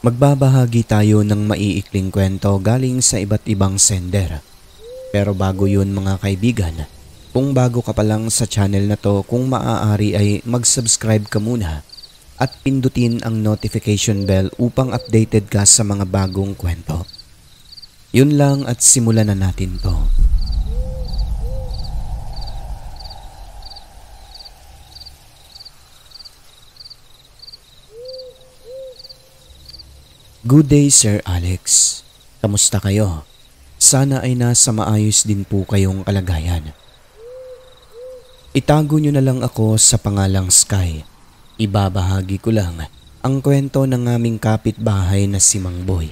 Magbabahagi tayo ng maiikling kwento galing sa iba't ibang sender. Pero bago yun mga kaibigan, kung bago ka pa lang sa channel na to, kung maaari ay mag-subscribe ka muna at pindutin ang notification bell upang updated ka sa mga bagong kwento. Yun lang at simulan na natin to. Good day, Sir Alex. Kamusta kayo? Sana ay nasa maayos din po kayong kalagayan. Itago nyo na lang ako sa pangalang Sky. Ibabahagi ko lang ang kwento ng aming kapitbahay na si Mang Boy.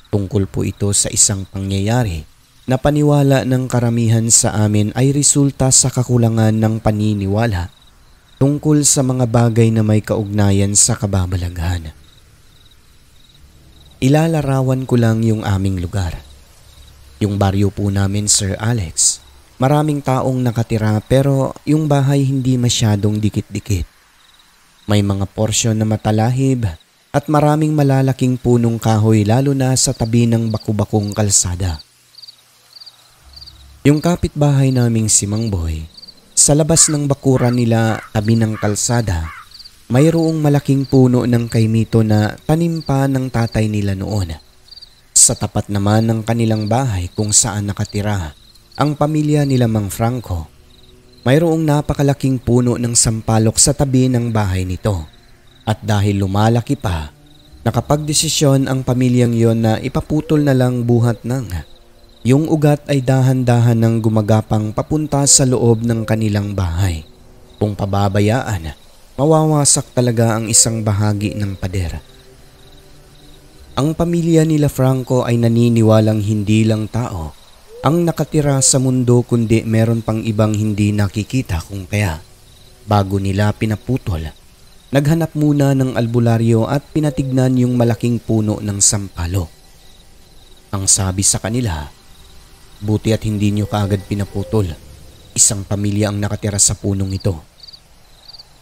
Tungkol po ito sa isang pangyayari na paniwala ng karamihan sa amin ay resulta sa kakulangan ng paniniwala tungkol sa mga bagay na may kaugnayan sa kababalaghan. Ilalarawan ko lang yung aming lugar. Yung baryo po namin, Sir Alex, maraming taong nakatira pero yung bahay hindi masyadong dikit-dikit. May mga porsyon na matalahib at maraming malalaking punong kahoy lalo na sa tabi ng baku-bakong kalsada. Yung kapitbahay naming si Mang Boy, sa labas ng bakuran nila tabi ng kalsada, mayroong malaking puno ng kaimito na tanim pa ng tatay nila noon. Sa tapat naman ng kanilang bahay kung saan nakatira ang pamilya nila Mang Franco, mayroong napakalaking puno ng sampalok sa tabi ng bahay nito. At dahil lumalaki pa, nakapagdesisyon ang pamilyang yon na ipaputol na lang buhat ng yung ugat ay dahan-dahan ng gumagapang papunta sa loob ng kanilang bahay. Kung pababayaan, mawawasak talaga ang isang bahagi ng pader. Ang pamilya nila Franco ay naniniwalang hindi lang tao ang nakatira sa mundo kundi meron pang ibang hindi nakikita kung kaya. Bago nila pinaputol, naghanap muna ng albularyo at pinatignan yung malaking puno ng sampalok. Ang sabi sa kanila, buti at hindi nyo kaagad pinaputol. Isang pamilya ang nakatira sa punong ito.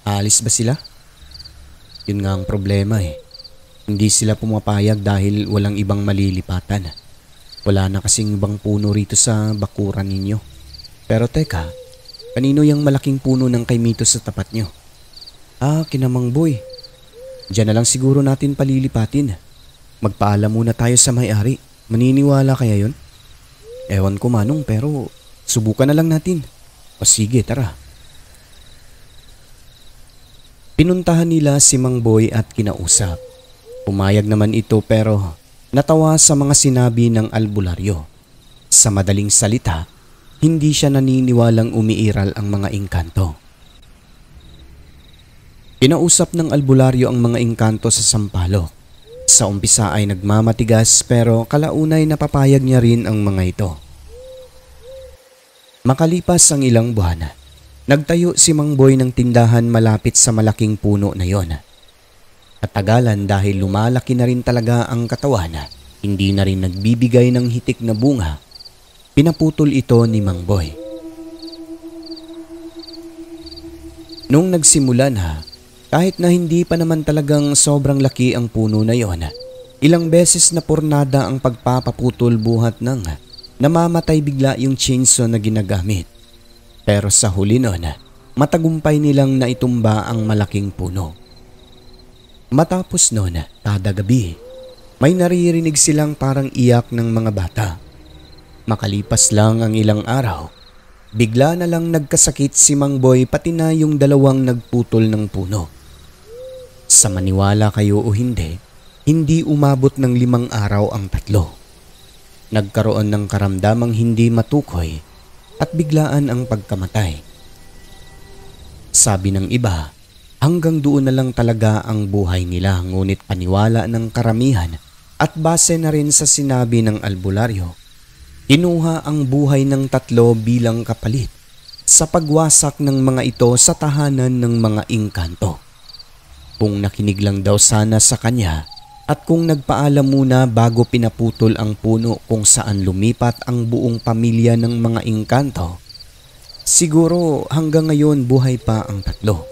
Aalis ba sila? Yun nga ang problema eh. Hindi sila pumapayag dahil walang ibang malilipatan. Wala na kasing ibang puno rito sa bakuran ninyo. Pero teka, kanino yung malaking puno ng kaimito sa tapat nyo? Kina Mang Boy. Diyan na lang siguro natin palilipatin. Magpaalam muna tayo sa may-ari. Maniniwala kaya yun? Ewan ko manong pero subukan na lang natin. O sige, tara. Pinuntahan nila si Mang Boy at kinausap. Pumayag naman ito pero natawa sa mga sinabi ng albularyo. Sa madaling salita, hindi siya naniniwalang umiiral ang mga engkanto. Kinausap ng albularyo ang mga engkanto sa sampalok. Sa umpisa ay nagmamatigas pero kalaunay napapayag niya rin ang mga ito. Makalipas ang ilang buwan, nagtayo si Mang Boy ng tindahan malapit sa malaking puno na yon. At tagalan dahil lumalaki na rin talaga ang katawan, hindi na rin nagbibigay ng hitik na bunga, pinaputol ito ni Mang Boy. Nung nagsimula na, kahit na hindi pa naman talagang sobrang laki ang puno na yon, ilang beses na pornada ang pagpapaputol buhat ng namamatay bigla yung chainsaw na ginagamit. Pero sa huli nun, matagumpay nilang naitumba ang malaking puno. Matapos nun, kada gabi, may naririnig silang parang iyak ng mga bata. Makalipas lang ang ilang araw, bigla na lang nagkasakit si Mang Boy pati na yung dalawang nagputol ng puno. Sa maniwala kayo o hindi umabot ng 5 araw ang tatlo. Nagkaroon ng karamdamang hindi matukoy at biglaan ang pagkamatay. Sabi ng iba, hanggang doon na lang talaga ang buhay nila, ngunit paniwala ng karamihan at base na rin sa sinabi ng albularyo, kinuha ang buhay ng tatlo bilang kapalit sa pagwasak ng mga ito sa tahanan ng mga engkanto. Kung nakinig lang daw sana sa kanya at kung nagpaalam muna bago pinaputol ang puno kung saan lumipat ang buong pamilya ng mga engkanto, siguro hanggang ngayon buhay pa ang tatlo.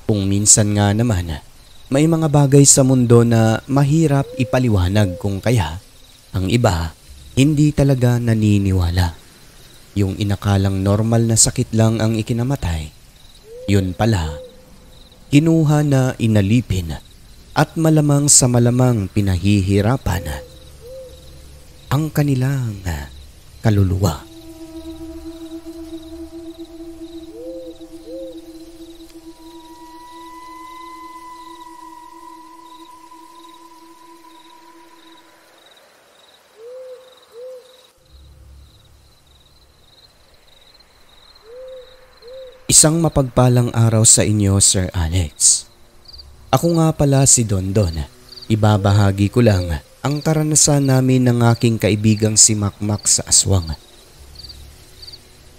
Kung minsan nga naman, may mga bagay sa mundo na mahirap ipaliwanag kung kaya ang iba hindi talaga naniniwala. Yung inakalang normal na sakit lang ang ikinamatay, yun pala, kinuha na inalipin at malamang sa malamang pinahihirapan ang kanilang kaluluwa. Isang mapagpalang araw sa inyo, Sir Alex. Ako nga pala si Dondon. Ibabahagi ko lang ang karanasan namin ng aking kaibigang si Makmak sa aswang.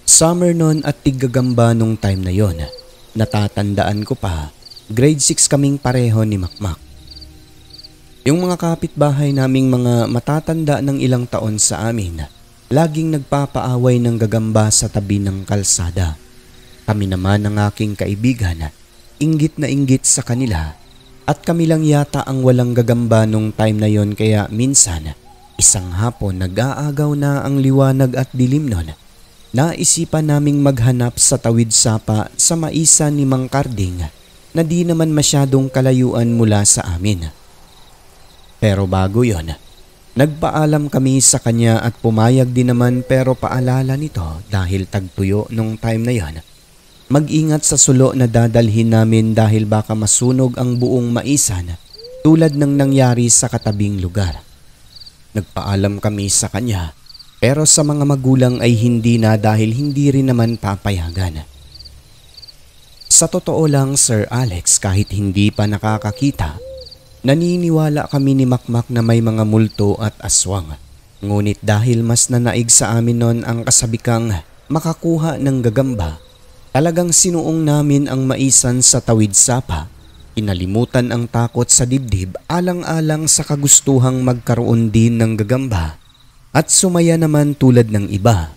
Summer noon at tiggagamba nung time na yon. Natatandaan ko pa, grade 6 kaming pareho ni Makmak. Yung mga kapitbahay naming mga matatanda ng ilang taon sa amin, laging nagpapaaway ng gagamba sa tabi ng kalsada. Kami naman ng aking kaibigan, inggit na inggit sa kanila at kami lang yata ang walang gagamba nung time na yon kaya minsan, isang hapon nag-aagaw na ang liwanag at dilim nun. Naisipan naming maghanap sa tawid sapa sa maisan ni Mang Karding na di naman masyadong kalayuan mula sa amin. Pero bago yon, nagpaalam kami sa kanya at pumayag din naman pero paalala nito dahil tagtuyo nung time na yon. Mag-ingat sa sulo na dadalhin namin dahil baka masunog ang buong maisan tulad ng nangyari sa katabing lugar. Nagpaalam kami sa kanya pero sa mga magulang ay hindi na dahil hindi rin naman papayagan. Sa totoo lang, Sir Alex, kahit hindi pa nakakakita, naniniwala kami ni Makmak na may mga multo at aswang. Ngunit dahil mas nanaig sa amin noon ang kasabikang makakuha ng gagamba, talagang sinuong namin ang maisan sa tawid sapa. Inalimutan ang takot sa dibdib alang-alang sa kagustuhang magkaroon din ng gagamba at sumaya naman tulad ng iba.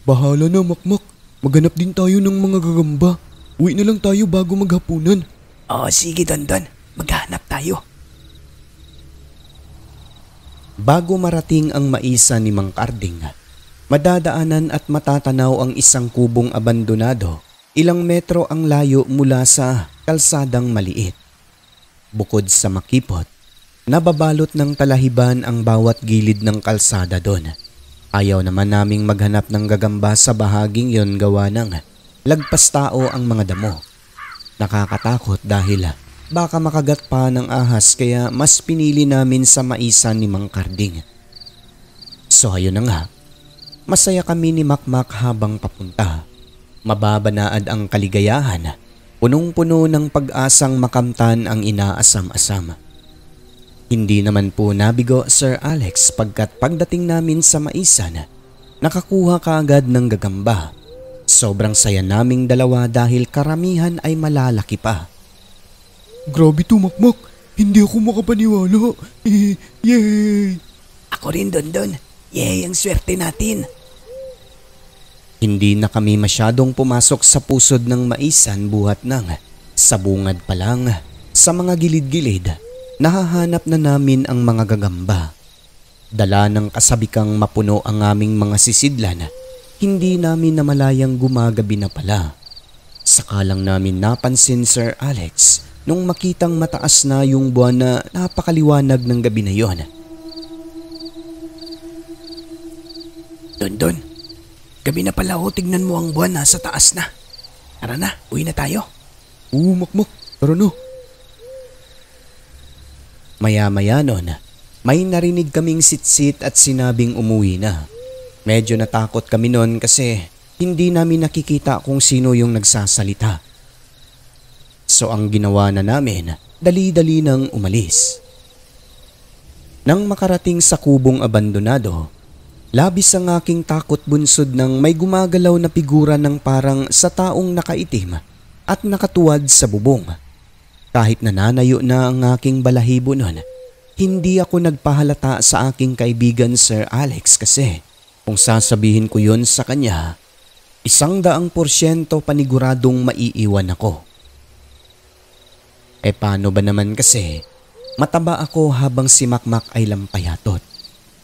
Bahala na, Makmak. Maghanap din tayo ng mga gagamba. Uwi na lang tayo bago maghapunan. Oo, sige Dondon. Maghanap tayo. Bago marating ang maisan ni Mang Karding, madadaanan at matatanaw ang isang kubong abandonado. Ilang metro ang layo mula sa kalsadang maliit. Bukod sa makipot, nababalot ng talahiban ang bawat gilid ng kalsada doon. Ayaw naman naming maghanap ng gagamba sa bahaging yon gawa ng lagpas tao ang mga damo. Nakakatakot dahil baka makagat pa ng ahas kaya mas pinili namin sa maisan ni Mang Karding. So ayun na nga, masaya kami ni Makmak habang papunta. Mababanaad ang kaligayahan, punong-puno ng pag-asang makamtan ang inaasam-asam. Hindi naman po nabigo, Sir Alex, pagkat pagdating namin sa maisan, nakakuha kaagad ng gagamba. Sobrang saya naming dalawa dahil karamihan ay malalaki pa. Grabe to, Makmak. Hindi ako makapaniwala. Yay! Ako rin Dondon. Yay, ang swerte natin. Hindi na kami masyadong pumasok sa pusod ng maisan buhat ng sa bungad pa lang sa mga gilid-gilid. Nahahanap na namin ang mga gagamba. Dala ng kasabikang mapuno ang aming mga sisidlan. Hindi namin namalayang gumagabi na pala. Saka lang namin napansin, Sir Alex, nung makitang mataas na yung buwan na napakaliwanag ng gabi na yon. Dondon, gabi na pala ho, tignan mo ang buwan na sa taas na. Tara na, uwi na tayo. Oo, Makmak. Tara na. Maya-maya nun, may narinig kaming sitsit at sinabing umuwi na. Medyo natakot kami nun kasi hindi namin nakikita kung sino yung nagsasalita. So ang ginawa na namin, dali-dali nang umalis. Nang makarating sa kubong abandonado, Labis ang aking takot bunsod nang may gumagalaw na figura ng parang sa taong nakaitim at nakatuwad sa bubong. Kahit nananayo na ang aking balahibo nun, hindi ako nagpahalata sa aking kaibigan Sir Alex kasi kung sasabihin ko yun sa kanya, 100% paniguradong maiiwan ako. Paano ba naman kasi mataba ako habang si Makmak ay lampayatot.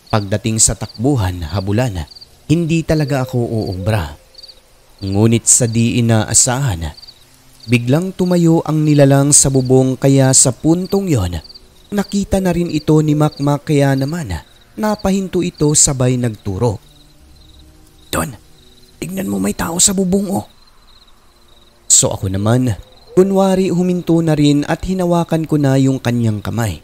Pagdating sa takbuhan, habulan, hindi talaga ako uubra. Ngunit sa di inaasahan, biglang tumayo ang nilalang sa bubong kaya sa puntong yon, nakita na rin ito ni Makmak kaya naman napahinto ito sabay nagturo. Don, tignan mo may tao sa bubong oh. So ako naman, kunwari huminto na rin at hinawakan ko na yung kanyang kamay.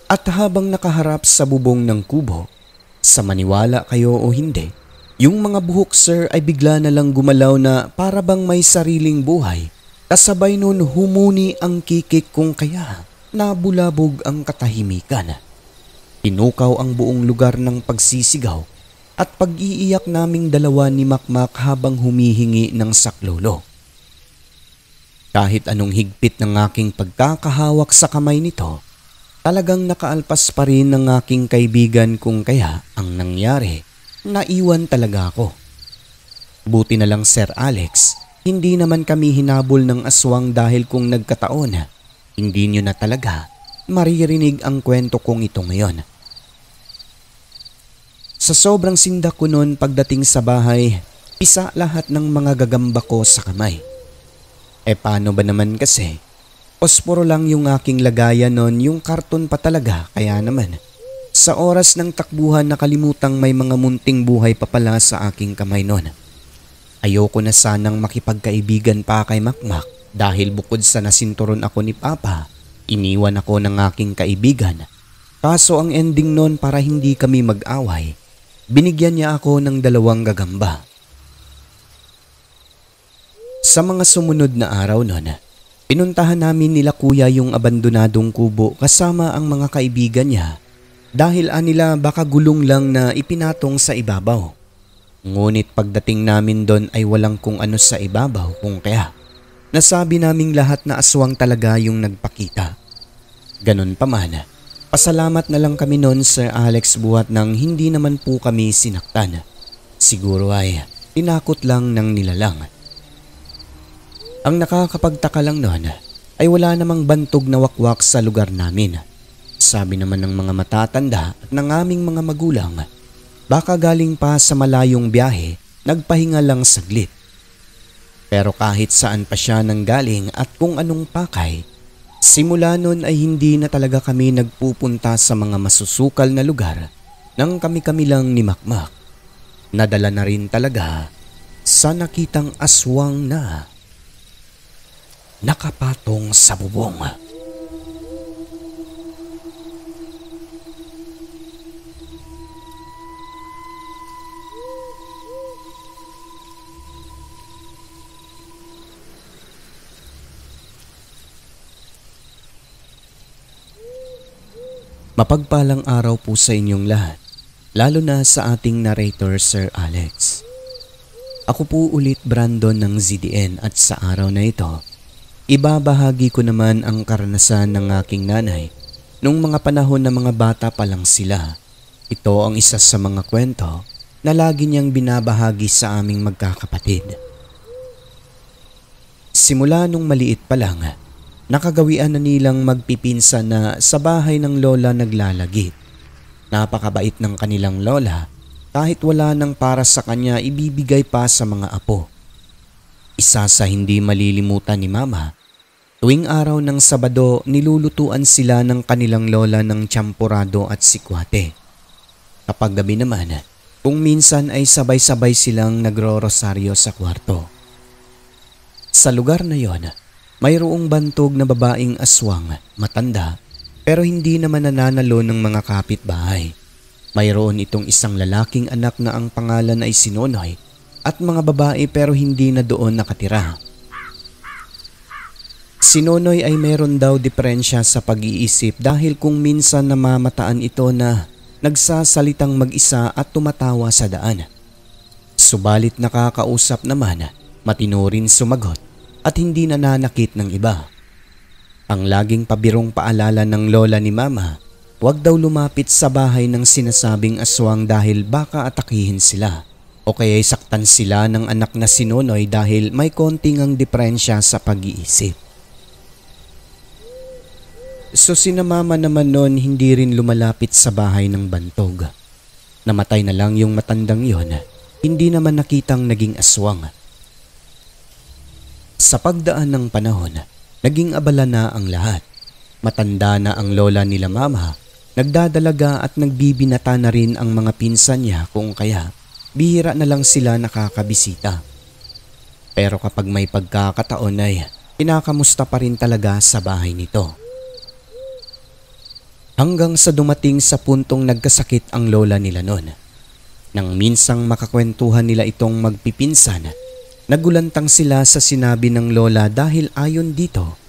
At habang nakaharap sa bubong ng kubo, sa maniwala kayo o hindi, yung mga buhok sir ay bigla na lang gumalaw na para bang may sariling buhay. Kasabay nun humuni ang kikik kung kaya nabulabog ang katahimikan. Tinukaw ang buong lugar ng pagsisigaw at pag-iiyak naming dalawa ni Makmak habang humihingi ng saklolo. Kahit anong higpit ng aking pagkakahawak sa kamay nito, talagang nakaalpas pa rin ng aking kaibigan kung kaya ang nangyari, naiwan talaga ako. Buti na lang Sir Alex, hindi naman kami hinabol ng aswang dahil kung nagkataon, hindi nyo na talaga maririnig ang kwento kong ito ngayon. Sa sobrang sindak ko noon pagdating sa bahay, pisa lahat ng mga gagamba ko sa kamay. Paano ba naman kasi? Posporo lang yung aking lagayan nun, yung karton pa talaga kaya naman. Sa oras ng takbuhan nakalimutang may mga munting buhay pa pala sa aking kamay nun. Ayoko na sanang makipagkaibigan pa kay Makmak dahil bukod sa nasinturon ako ni Papa, iniwan ako ng aking kaibigan. Kaso ang ending nun para hindi kami mag-away, binigyan niya ako ng 2 gagamba. Sa mga sumunod na araw nun, pinuntahan namin nila kuya yung abandonadong kubo kasama ang mga kaibigan niya dahil anila baka gulong lang na ipinatong sa ibabaw. Ngunit pagdating namin doon ay walang kung ano sa ibabaw kung kaya nasabi naming lahat na aswang talaga yung nagpakita. Ganun pa man, pasalamat na lang kami noon Sir Alex buhat nang hindi naman po kami sinaktan. Siguro ay tinakot lang ng nilalang. Ang nakakapagtaka lang noon ay wala namang bantog na wakwak sa lugar namin. Sabi naman ng mga matatanda at ng aming mga magulang, baka galing pa sa malayong biyahe, nagpahinga lang saglit. Pero kahit saan pa siya nanggaling at kung anong pakay, simula noon ay hindi na talaga kami nagpupunta sa mga masusukal na lugar nang kami-kami lang ni Makmak. Nadala na rin talaga sa nakitang aswang na nakapatong sa bubong. Mapagpalang araw po sa inyong lahat, lalo na sa ating narrator Sir Alex. Ako po ulit Brandon ng ZDN at sa araw na ito, ibabahagi ko naman ang karanasan ng aking nanay nung mga panahon na mga bata pa lang sila. Ito ang isa sa mga kwento na lagi niyang binabahagi sa aming magkakapatid. Simula nung maliit pa lang, nakagawian na nilang magpipinsa na sa bahay ng lola naglalagit. Napakabait ng kanilang lola, kahit wala nang para sa kanya ibibigay pa sa mga apo. Isa sa hindi malilimutan ni Mama, tuwing araw ng Sabado nilulutuan sila ng kanilang lola ng champurado at sikwate. Kapag gabi naman, kung minsan ay sabay-sabay silang nagro-rosaryo sa kwarto. Sa lugar na yon, mayroong bantog na babaeng aswang, matanda, pero hindi naman nananalo ng mga kapitbahay. Mayroon itong isang lalaking anak na ang pangalan ay Sinonoy at mga babae pero hindi na doon nakatira. Sinonoy ay meron daw diferensya sa pag-iisip dahil kung minsan namamataan ito na nagsasalitang mag-isa at tumatawa sa daan. Subalit nakakausap naman, matino rin sumagot at hindi nananakit ng iba. Ang laging pabirong paalala ng lola ni Mama, huwag daw lumapit sa bahay ng sinasabing aswang dahil baka atakihin sila o kaya'y saktan sila ng anak na si Nonoy dahil may konting ang diferensya sa pag-iisip. So sina Mama naman noon hindi rin lumalapit sa bahay ng bantog. Namatay na lang yung matandang yon, hindi naman nakitang naging aswang. Sa pagdaan ng panahon, naging abala na ang lahat. Matanda na ang lola nila Mama, nagdadalaga at nagbibinata na rin ang mga pinsan niya kung kaya bihira na lang sila nakakabisita. Pero kapag may pagkakataon ay kinakamusta pa rin talaga sa bahay nito. Hanggang sa dumating sa puntong nagkasakit ang lola nila noon. Nang minsang makakwentuhan nila itong magpipinsan, nagulantang sila sa sinabi ng lola dahil ayon dito,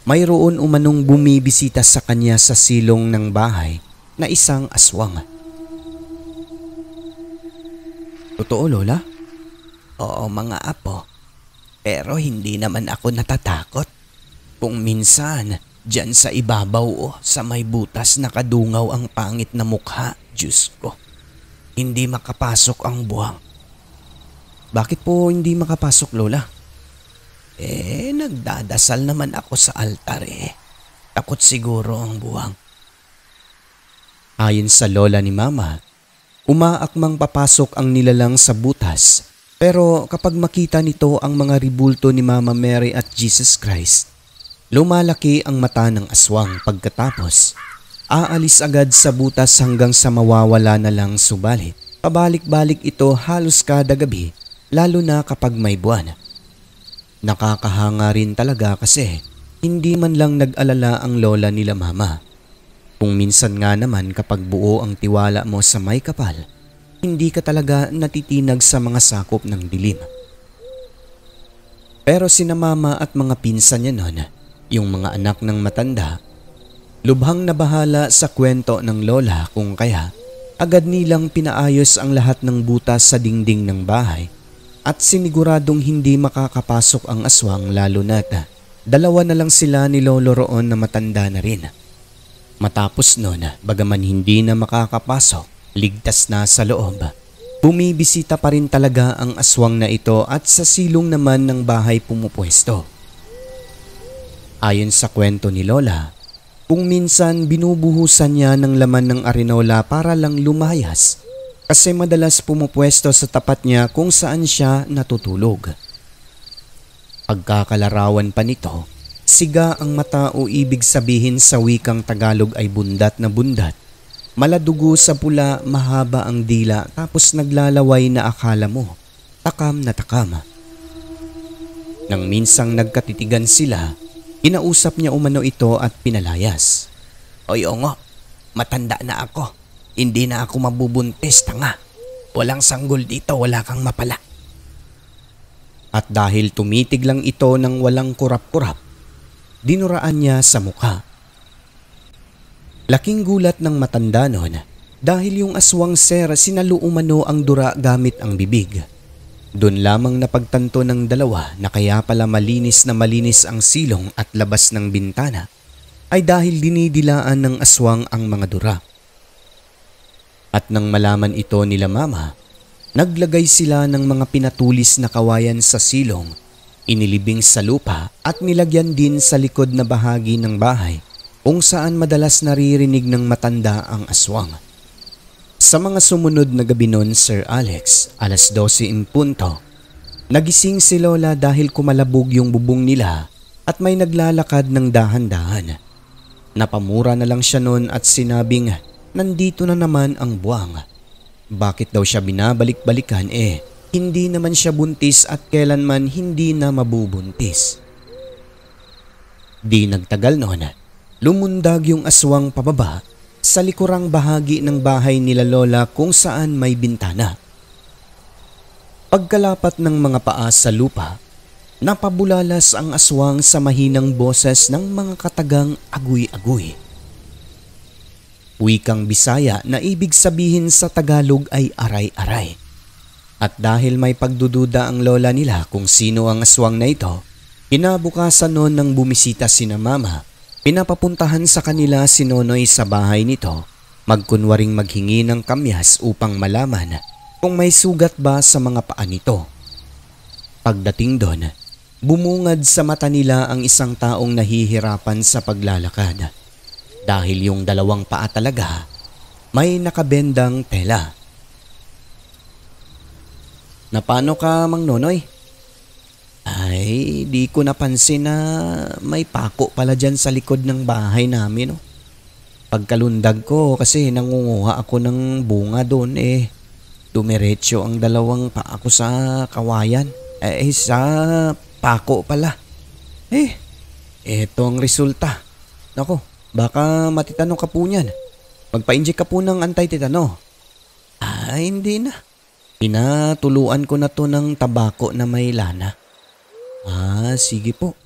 mayroon umanong bumibisita sa kanya sa silong ng bahay na isang aswang. Totoo, lola? Oo mga apo, pero hindi naman ako natatakot. Kung minsan, diyan sa ibabaw sa may butas nakadungaw ang pangit na mukha, Diyos ko. Hindi makapasok ang buwang. Bakit po hindi makapasok, lola? Nagdadasal naman ako sa altar Takot siguro ang buwang. Ayon sa lola ni Mama, umaakmang papasok ang nilalang sa butas pero kapag makita nito ang mga ribulto ni Mama Mary at Jesus Christ, lumalaki ang mata ng aswang pagkatapos aalis agad sa butas hanggang sa mawawala na lang subalit. Pabalik-balik ito halos kada gabi lalo na kapag may buwan. Nakakahanga rin talaga kasi hindi man lang nag-alala ang lola nila Mama. Kung minsan nga naman kapag buo ang tiwala mo sa may kapal, hindi ka talaga natitinag sa mga sakop ng dilim. Pero sina Mama at mga pinsan niya noon, yung mga anak ng matanda, lubhang nabahala sa kwento ng lola kung kaya agad nilang pinaayos ang lahat ng butas sa dingding ng bahay at siniguradong hindi makakapasok ang aswang lalo na't dalawa na lang sila ni lolo roon na matanda na rin. Matapos noon, bagaman hindi na makakapasok, ligtas na sa loob, bumibisita pa rin talaga ang aswang na ito at sa silong naman ng bahay pumupwesto. Ayon sa kwento ni lola, kung minsan binubuhusan niya ng laman ng arenola para lang lumayas kasi madalas pumupwesto sa tapat niya kung saan siya natutulog. Pagkakalarawan pa nito, siga ang mata o ibig sabihin sa wikang Tagalog ay bundat na bundat, maladugo sa pula, mahaba ang dila tapos naglalaway na akala mo, takam na takam. Nang minsang nagkatitigan sila, inausap niya umano ito at pinalayas. Oy ongo, matanda na ako. Hindi na ako mabubuntis, tanga. Walang sanggol dito, wala kang mapala. At dahil tumitig lang ito ng walang kurap-kurap, dinuraan niya sa mukha. Laking gulat ng matanda noon dahil yung aswang sir sinaluumano ang dura gamit ang bibig. Doon lamang napagtanto ng dalawa na kaya pala malinis na malinis ang silong at labas ng bintana ay dahil dinidilaan ng aswang ang mga dura. At nang malaman ito nila Mama, naglagay sila ng mga pinatulis na kawayan sa silong, inilibing sa lupa at nilagyan din sa likod na bahagi ng bahay kung saan madalas naririnig ng matanda ang aswang. Sa mga sumunod na gabi noon, Sir Alex, 12:00 in punto, nagising si Lola dahil kumalabog yung bubong nila at may naglalakad ng dahan-dahan. Napamura na lang siya noon at sinabing nandito na naman ang buwang. Bakit daw siya binabalik-balikan hindi naman siya buntis at kailanman hindi na mabubuntis. Di nagtagal noon, lumundag yung aswang pababa sa likurang bahagi ng bahay nila Lola kung saan may bintana. Pagkalapat ng mga paa sa lupa, napabulalas ang aswang sa mahinang boses ng mga katagang agoy-agoy. wikang Bisaya na ibig sabihin sa Tagalog ay aray-aray. At dahil may pagdududa ang lola nila kung sino ang aswang na ito, kinabukasan noon nang bumisita sina mama, pinapapuntahan sa kanila si Nonoy sa bahay nito, magkunwaring maghingi ng kamyas upang malaman kung may sugat ba sa mga paa nito. Pagdating doon, bumungad sa mata nila ang isang taong nahihirapan sa paglalakad. Dahil yung dalawang paa talaga may nakabendang tela. "Na paano ka, Mang Nonoy?" "Ay, di ko napansin na may pako pala dyan sa likod ng bahay namin. Oh. Pagkalundag ko kasi nangunguha ako ng bunga doon dumiretso ang dalawang paa ko sa kawayan. Sa pako pala. Eto ang resulta. Nako, baka matitano ka po niyan. Magpa-inject ka po ng anti-tetano." "Ay, hindi na. Pinatuluan ko na to ng tabako na may lana." Sige po.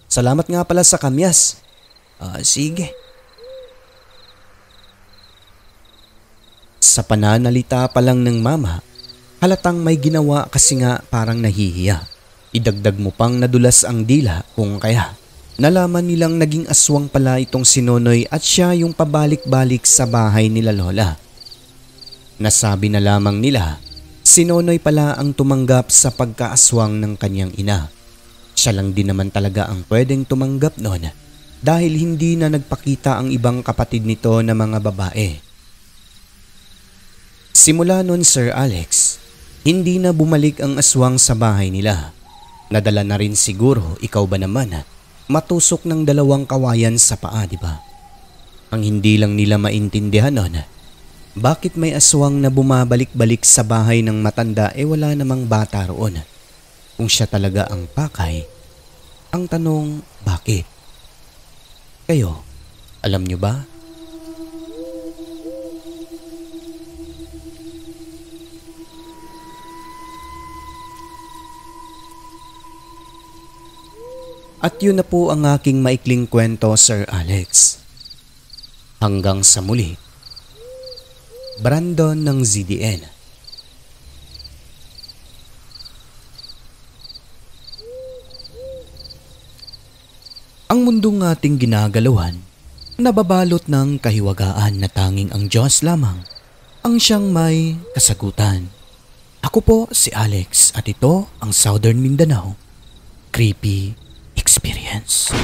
Salamat nga pala sa kamyas." "Sige." Sa pananalita pa lang ng mama, halatang may ginawa kasi nga parang nahihiya. Idagdag mo pang nadulas ang dila kung kaya nalaman nilang naging aswang pala itong si Nonoy at siya yung pabalik-balik sa bahay nila lola. Nasabi na lamang nila, si Nonoy pala ang tumanggap sa pagkaaswang ng kanyang ina. Siya lang din naman talaga ang pwedeng tumanggap noon dahil hindi na nagpakita ang ibang kapatid nito na mga babae. Simula noon, Sir Alex, hindi na bumalik ang aswang sa bahay nila. Nadala na rin siguro, ikaw ba naman, matusok ng dalawang kawayan sa paa, di ba? Ang hindi lang nila maintindihan noon, bakit may aswang na bumabalik-balik sa bahay ng matanda wala namang bata roon? Kung siya talaga ang pakay, ang tanong, bakit? Kayo, alam nyo ba? At yun na po ang aking maikling kwento, Sir Alex. Hanggang sa muli. Brandon ng ZDN. Ang mundong ating ginagalawan, nababalot ng kahiwagaan na tanging ang Diyos lamang ang siyang may kasagutan. Ako po si Alex at ito ang Southern Mindanao Creepy Experience.